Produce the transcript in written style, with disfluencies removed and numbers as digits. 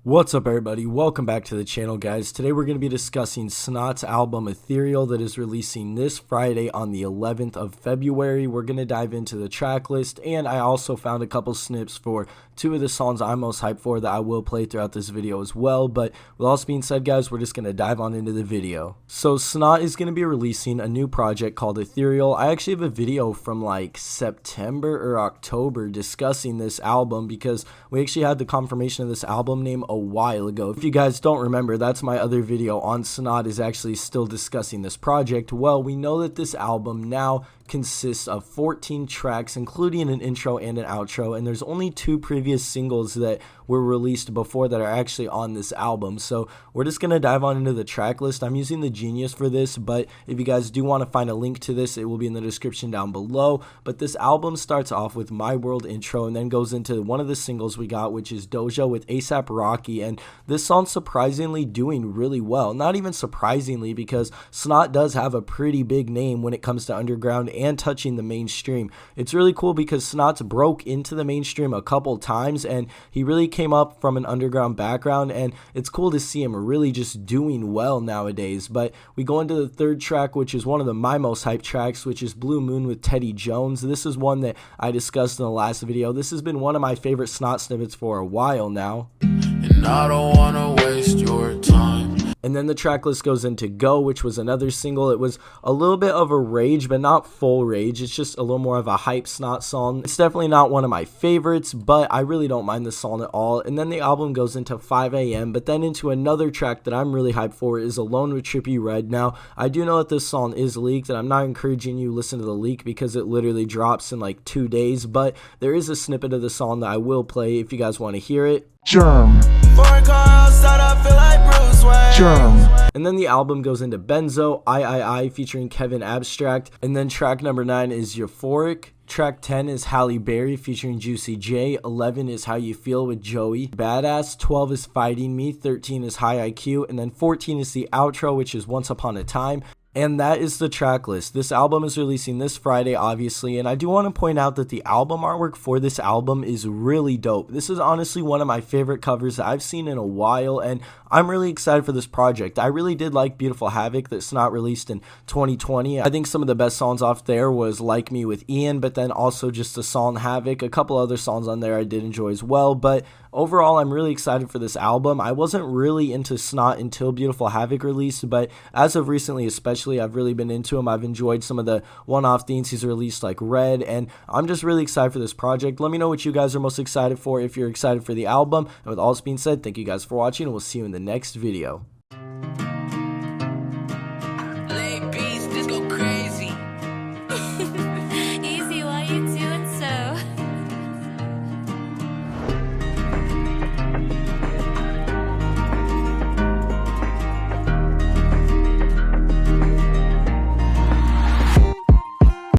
What's up everybody, welcome back to the channel guys. Today we're going to be discussing SNOT's album Ethereal that is releasing this Friday on the 11th of February. We're going to dive into the track list, and I also found a couple snips for two of the songs I'm most hyped for that I will play throughout this video as well. But with all this being said guys, we're just going to dive on into the video. So SNOT is going to be releasing a new project called Ethereal. I actually have a video from like September or October discussing this album because we actually had the confirmation of this album name a while ago. If you guys don't remember, that's my other video on SNOT is actually still discussing this project. Well, we know that this album now consists of 14 tracks, including an intro and an outro, and there's only two previous singles that were released before that are actually on this album. So we're just gonna dive on into the track list. I'm using the Genius for this, but if you guys do want to find a link to this, it will be in the description down below. But this album starts off with My World intro and then goes into one of the singles we got, which is Doja with ASAP Rocky, and this song's surprisingly doing really well. Not even surprisingly, because SNOT does have a pretty big name when it comes to underground and touching the mainstream. It's really cool because SNOT's broke into the mainstream a couple times, and he really came up from an underground background, and it's cool to see him really just doing well nowadays. But we go into the third track, which is one of my most hyped tracks, which is Blue Moon with Teddi Jones. This is one that I discussed in the last video. This has been one of my favorite SNOT snippets for a while now. And I don't wanna waste your time. And then the track list goes into Go, which was another single. It was a little bit of a rage, but not full rage. It's just a little more of a hype SNOT song. It's definitely not one of my favorites, but I really don't mind this song at all. And then the album goes into 5 AM, but then into another track that I'm really hyped for is Alone with Trippie Redd. Now, I do know that this song is leaked, and I'm not encouraging you to listen to the leak because it literally drops in like 2 days, but there is a snippet of the song that I will play if you guys want to hear it. Germ. Foreign car outside, I feel like Bruce Wayne. Germ. And then the album goes into Benzo, I featuring Kevin Abstract. And then track number 9 is Euphoric. Track 10 is Halle Berry featuring Juicy J. 11 is How You Feel with Joey Badass. 12 is Fighting Me. 13 is High IQ. And then 14 is the outro, which is Once Upon a Time. And that is the track list. This album is releasing this Friday, obviously, and I do want to point out that the album artwork for this album is really dope. This is honestly one of my favorite covers that I've seen in a while, and I'm really excited for this project. I really did like Beautiful Havoc that's not released in 2020. I think some of the best songs off there was Like Me with Ian, but then also just the song Havoc. A couple other songs on there I did enjoy as well, but overall, I'm really excited for this album. I wasn't really into SNOT until Beautiful Havoc released, but as of recently especially, I've really been into him. I've enjoyed some of the one-off things he's released like Red, and I'm just really excited for this project. Let me know what you guys are most excited for if you're excited for the album. And with all this being said, thank you guys for watching, and we'll see you in the next video.